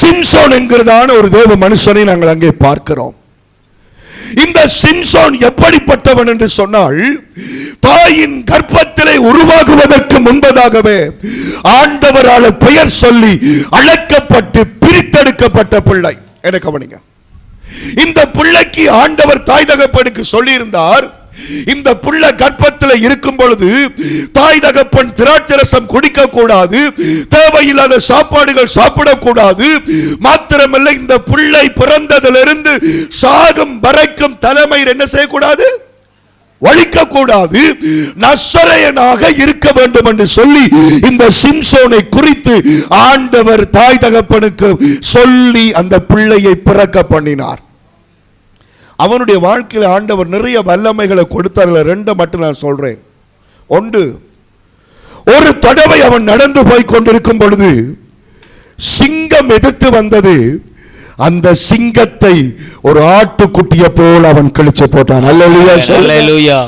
சிம்சோன் என்கிறதான ஒரு தேவ மனுஷனை நாங்கள் அங்கே பார்க்கிறோம். இந்த சிம்சோன் எப்படிப்பட்டவன் என்று சொன்னால், தாயின் கர்ப்பத்திலே உருவாகுவதற்கு முன்பதாகவே ஆண்டவரால் பெயர் சொல்லி அழைக்கப்பட்டு பிரித்தெடுக்கப்பட்ட பிள்ளை. என கவனிங்க, இந்த பிள்ளைக்கு ஆண்டவர் தாய் தகப்பனுக்கு சொல்லி இருந்தார், இந்த புள்ள கர்ப்பத்தில் இருக்கும் பொழுது தாய் தகப்பன் திராட்சரசம் குடிக்க கூடாது, தேவையில்லாத சாப்பாடுகள் சாப்பிடக்கூடாது, மாத்திரமல்ல இந்த புள்ளை பிறந்ததிலிருந்து சாகும் வரைக்கும் தலைமையில் என்ன செய்யக்கூடாது, வலிக்க கூடாது, நசரேயனாக இருக்க வேண்டும் என்று சொல்லி இந்த சிம்சோனை குறித்து ஆண்டவர் தாய் தகப்பனுக்கு சொல்லி அந்த பிள்ளையை பிறக்க பண்ணினார். அவனுடைய வாழ்க்கையில் ஆண்டவர் நிறைய வல்லமைகளை கொடுத்தார்கள். ரெண்டை மட்டும் நான் சொல்றேன். ஒன்று, ஒரு தடவை அவன் நடந்து போய் கொண்டிருக்கும் பொழுது சிங்கம் எதிர்த்து வந்தது. அந்த சிங்கத்தை ஒரு ஆட்டுக்குட்டியை போல் அவன் கிழிச்சு போட்டான். அல்லேலூயா.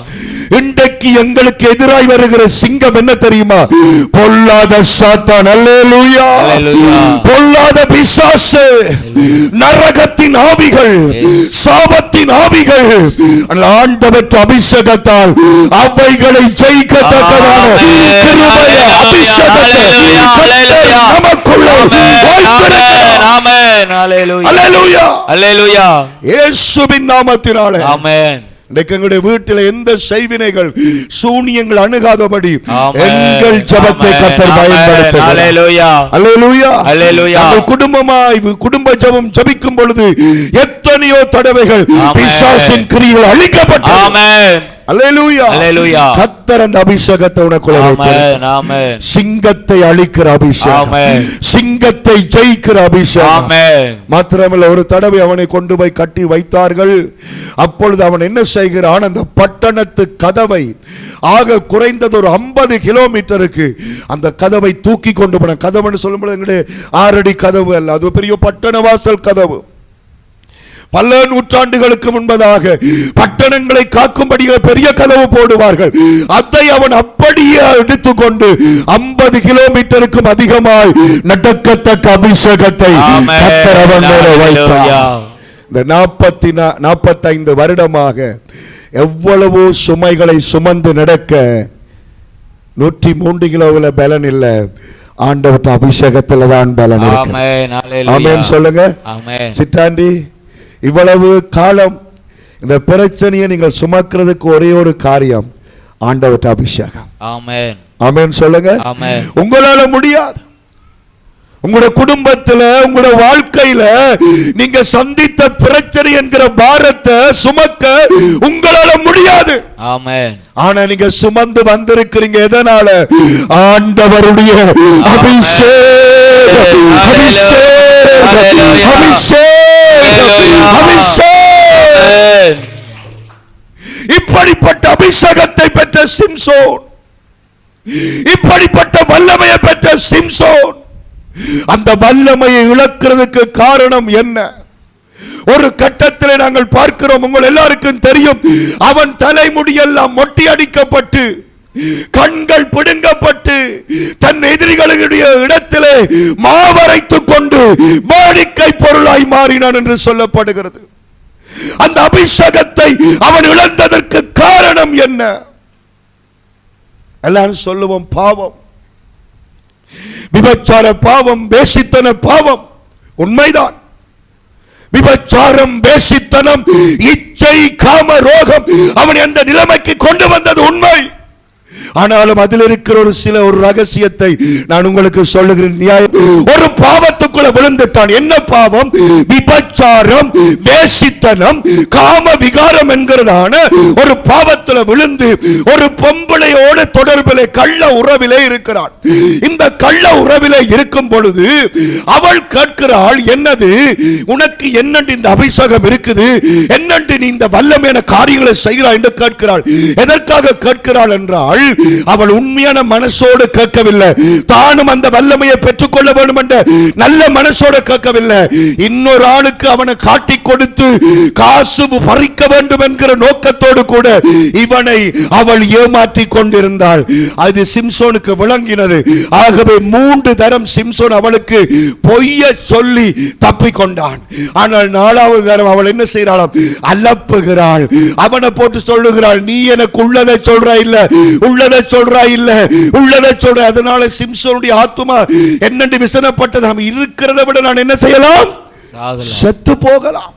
இன்றைக்கு எங்களுக்கு எதிராய் வருகிற சிங்கம் என்ன தெரியுமா? பொல்லாத சாத்தான். அல்லேலூயா. பொல்லாத பிசாசு, நரகத்தின் ஆவிகள், சாபத்தின் ஆவிகள். ஆண்டவர் அபிஷேகத்தால் அவைகளை ஜெயிக்கத்தக்கதான கிருபையை, அபிஷேகத்தை நமக்குள்ள வைத்திருக்கிறார். ஆமென். அல்லேலூயா. அல்லேலூயா. இயேசுவின் நாமத்தினாலே ஆமென். எங்களுடைய வீட்டில் எந்த செய்வினைகள், சூனியங்கள் அணுகாதபடி எங்கள் ஜெபத்தை கர்த்தர் பயன்படுத்துகிறார். அல்லேலூயா. அல்லேலூயா. அல்லேலூயா. நாங்கள் குடும்பமாய் குடும்ப ஜெபம் ஜெபிக்கும் பொழுது எத்தனையோ தடவைகள் பிசாசின் கிரியைகள் அழிக்கப்பட்டது. ஆமென். அல்லேலூயா. அல்லேலூயா. கர்த்தர் அந்த அபிஷேகத்தை உனக்குள்ள வைத்தார். ஆமென். சிங்கத்தை அழிக்கிற அபிஷேகம், சிங்கத்தை ஜெயிக்கிற அபிஷேகம். மாத்திரமல்ல, ஒரு தடவை அவனை கொண்டு போய் கட்டி வைத்தார்கள். அப்பொழுது அவன் என்ன செய்கிறான், அந்த பட்டணத்து கதவை ஆக குறைந்தது ஒரு 50 கிலோமீட்டருக்கு அந்த கதவை தூக்கி கொண்டு போன. கதவுன்னு சொல்லும்போது எங்களுடைய 6 அடி கதவு அல்ல, அது பெரிய பட்டண வாசல் கதவு. பல நூற்றாண்டுகளுக்கு முன்பதாக பட்டணங்களை காக்கும்படியாக பெரிய கதவு போடுவார்கள். அதை அவன் அப்படியே எடுத்துக்கொண்டு 50 கிலோமீட்டருக்கும் அதிகமாய் நடக்கத்தக்க அபிஷேகத்தை கர்த்தர் அவன் மேலே வைத்தார். இந்த 45 வருடமாக எவ்வளவோ சுமைகளை சுமந்து நடக்க 103 கிலோவில் பலன் இல்லை, ஆண்டவர் அபிஷேகத்தில் தான் பலன் இருக்கு. ஆமென் சொல்லுங்க. சித்தாண்டி, இவ்வளவு காலம் இந்த பிரச்சனையை நீங்கள் சுமக்கிறதுக்கு ஒரே ஒரு காரியம், ஆண்டவர் அபிஷேகம். ஆமென். ஆமென் சொல்லுங்க. உங்களால முடியாது. உங்களுடைய குடும்பத்தில், உங்களுடைய வாழ்க்கையில நீங்க சந்தித்த பிரச்சனை என்கிற பாரத்தை சுமக்க உங்களால முடியாது. ஆமென். ஆனா நீங்க சுமந்து வந்திருக்கிறீங்க. எதனால? ஆண்டவருடைய அபிஷேகம். அபிஷேகம். அபிஷேகம். அபிஷேகம். இப்படிப்பட்ட அபிஷேகத்தை பெற்ற சிம்சோன், இப்படிப்பட்ட வல்லமையை பெற்ற சிம்சோன் அந்த வல்லமையை இழக்கிறதுக்கு காரணம் என்ன? ஒரு கட்டத்தில் நாங்கள் பார்க்கிறோம், உங்கள் எல்லாருக்கும் தெரியும், அவன் தலைமுடியெல்லாம் மொட்டி அடிக்கப்பட்டு, கண்கள் பிடுங்கப்பட்டு, தன் எதிரிகளுடைய இடத்திலே மாவரைத்துக் கொண்டு வாடிக்கை பொருளாய் மாறினான் என்று சொல்லப்படுகிறது. அந்த அபிஷேகத்தை அவன் இழந்ததற்கு காரணம் என்ன? எல்லாரும் சொல்லுவோம், பாவம், விபச்சார பாவம், வேசித்தன பாவம். உண்மைதான். விபச்சாரம், வேசித்தனம், இச்சை, காம ரோகம் அவன் அந்த நிலைமைக்கு கொண்டு வந்தது உண்மை. ஆனாலும் அதில் இருக்கிற ஒரு ரகசியத்தை நான் உங்களுக்கு சொல்லுகிறேன். நியாயம், ஒரு பாவத்துக்குள்ள விழுந்துட்டான். என்ன பாவம்? விபச்சாரம், வேசித்தனம், காம விகாரம் என்கிறதான ஒரு பாவத்தில் விழுந்து ஒரு பொம்பளையோடு தொடர்பிலே, கள்ள உறவிலே இருக்கிறான். இந்த கள்ள உறவிலே இருக்கும் பொழுது அவள் கேட்கிறாள், என்னது உனக்கு, என்னண்டு இந்த அபிஷேகம் இருக்குது, என்னண்டு நீ இந்த வல்லமையான காரியங்களை செய்கிறாய் என்று கேட்கிறாள். எதற்காக கேட்கிறாள் என்றால், அவள் உண்மையான மனசோடு கேட்கவில்லை. தானும் அந்த வல்லமையை பெற்றுக்கொள்ள வேண்டும் என்ற நல்ல மனசோடு கேட்கவில்லை. இன்னொரு ஆளுக்கு அவனை காட்டி கொடுத்து காசு பறிக்க வேண்டும் என்கிற நோக்கத்தோடு கூட இவனை அவள் ஏமாற்றி கொண்டிருந்தாள். அது சிம்சோனுக்கு விளங்கினது. ஆகவே 3 தரம் சிம்சோன் அவளுக்கு பொய்ய சொல்லி தப்பிக்கொண்டான். ஆனால் 4வது தரம் அவள் என்ன செய்கிறாள்? அலப்புகிறாள். அவனை போட்டு சொல்லுகிறாள், நீ எனக்கு உள்ளதை சொல்றாய் இல்ல, உள்ளதை சொல்றாய் இல்ல, உள்ளதை சொல்ற. அதனால சிம்சோனுடைய ஆத்துமா என்னென்று விசனப்பட்டது. நாம் இருக்கிறதை விட நான் என்ன செய்யலாம்? செத்து போகலாம்,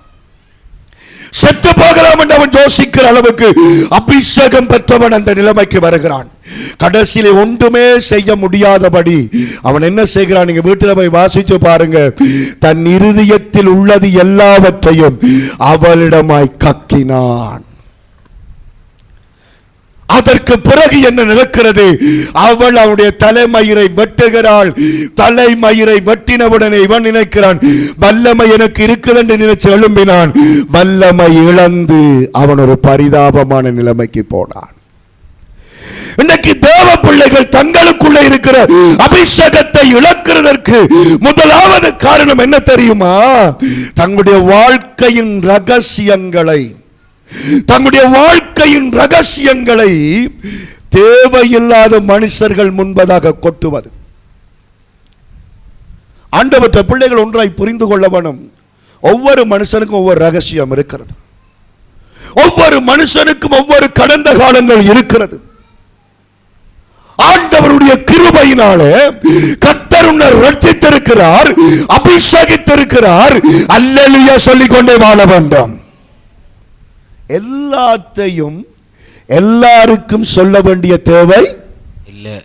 செத்து போகலாம் என்று அவன் யோசிக்கிற அளவுக்கு அபிஷேகம் பெற்றவன் அந்த நிலைமைக்கு வருகிறான். கடைசியிலே ஒன்றுமே செய்ய முடியாதபடி அவன் என்ன செய்கிறான்? நீங்க வீட்டில் போய் வாசிச்சு பாருங்க. தன் இருதயத்தில் உள்ளது எல்லாவற்றையும் அவளிடமாய் கக்கினான். அதற்கு பிறகு என்ன நடக்கிறது? அவள் அவனுடைய தலைமயிரை வெட்டுகிறாள். தலைமயிரை வெட்டினவுடனே இவன் நினைக்கிறான், வல்லமை எனக்கு இருக்குது என்று நினைச்சு எழும்பினான். வல்லமை இழந்து அவன் ஒரு பரிதாபமான நிலைமைக்கு போனான். இன்றைக்கு தேவ பிள்ளைகள் தங்களுக்குள்ள இருக்கிற அபிஷேகத்தை இழக்கிறதற்கு முதலாவது காரணம் என்ன தெரியுமா? தங்களுடைய வாழ்க்கையின் ரகசியங்களை, தங்களுடைய வாழ்க்கையின் ரகசியங்களை தேவையில்லாத மனுஷர்கள் முன்பதாக கொட்டுவது. ஆண்டவற்ற பிள்ளைகள் ஒன்றாய் புரிந்து கொள்ள வேணும். ஒவ்வொரு மனுஷனுக்கும் ஒவ்வொரு ரகசியம் இருக்கிறது. ஒவ்வொரு மனுஷனுக்கும் ஒவ்வொரு கடந்த காலங்கள் இருக்கிறது. ஆண்டவருடைய கிருபையினாலே கர்த்தர் உன்னை ரட்சித்திருக்கிறார், அபிஷேகித்திருக்கிறார். அல்லேலூயா சொல்லிக் கொண்டே வாழ வேண்டும். எல்லாத்தையும் எல்லாருக்கும் சொல்ல வேண்டிய தேவை இல்லை.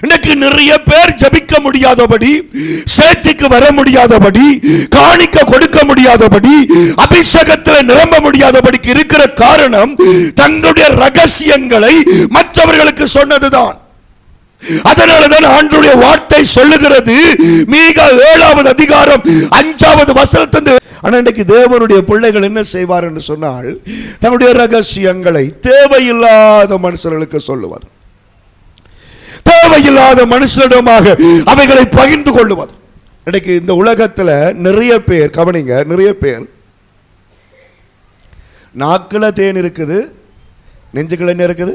இன்னைக்கு நிறைய பேர் ஜபிக்க முடியாதபடி, சேர்ச்சிக்கு வர முடியாதபடி, காணிக்க கொடுக்க முடியாதபடி, அபிஷேகத்தில் நிரம்ப முடியாதபடிக்கு இருக்கிற காரணம் தங்களுடைய ரகசியங்களை மற்றவர்களுக்கு சொன்னதுதான். அதனாலதான் ஆண்டவருடைய வார்த்தை சொல்லுகிறது, மீகா 7வது அதிகாரம் 5வது வசனத்திலிருந்து. ஆனா இன்றைக்கு தேவனுடைய பிள்ளைகள் என்ன செய்வார் என்று சொன்னால், தன்னுடைய ரகசியங்களை தேவையில்லாத மனுஷர்களுக்கு சொல்லுவார். தேவையில்லாத மனுஷனிடமாக அவைகளை பகிர்ந்து கொள்ளுவது. இன்னைக்கு இந்த உலகத்தில் நிறைய பேர், கவனிங்க, நிறைய பேர் நாக்குல தேன் இருக்குது, நெஞ்சுக்குள்ள என்ன இருக்குது?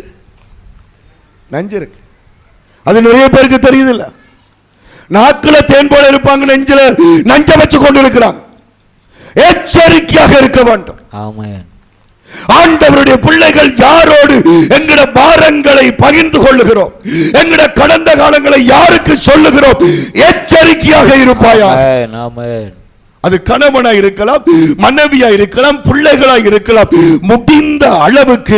நஞ்சு இருக்கு. அது நிறைய பேருக்கு தெரியுது இல்ல. நாக்குல தேன் போல இருப்பாங்க, நெஞ்சில நஞ்ச வச்சு கொண்டு இருக்கிறாங்க. எச்சரிக்கையாக இருக்க வேண்டும். ஆமென். ஆண்டவருடைய பிள்ளைகள் யாரோடு எங்கட பாரங்களை பகிர்ந்து கொள்ளுகிறோம், எங்கட கடந்த காலங்களை யாருக்கு சொல்லுகிறோம், எச்சரிக்கையாக இருப்பாயா. அது கணவனா இருக்கலாம், மனைவியா இருக்கலாம், பிள்ளைகளா இருக்கலாம். முடிந்த அளவுக்கு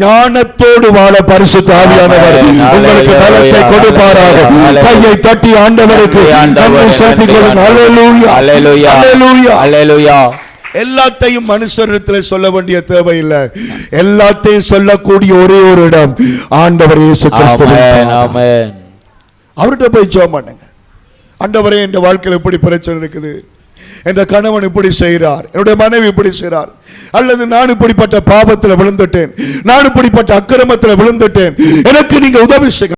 ஞானத்தோடு வாழ பரிசுத்த ஆவியானவர் உங்களுக்கு பலத்தை கொடுப்பாராக. கையை தட்டி ஆண்டவருக்கு நன்றி செலுத்திக் கொள்ளுங்கள். அல்லேலூயா, அல்லேலூயா, அல்லேலூயா, அல்லேலூயா. எல்லாத்தையும் மனுஷரிடத்தில் சொல்ல வேண்டிய தேவையில்லை. எல்லாத்தையும் சொல்லக்கூடிய ஒரே ஒரு இடம் ஆண்டவர் இயேசு கிறிஸ்து. அவர்கிட்ட போய் ஜெபம் பண்ணுங்க. ஆண்டவரே, இந்த வாழ்க்கையில் எப்படி பிரச்சனை இருக்குது, என்ற கணவன் இப்படி செய்கிறார், என்னுடைய மனைவி இப்படி செய்கிறார், அல்லது நான் இப்படிப்பட்ட பாவத்தில் விழுந்துட்டேன், நான் இப்படிப்பட்ட அக்கிரமத்தில் விழுந்துட்டேன், எனக்கு நீங்க உதவி செய்ய.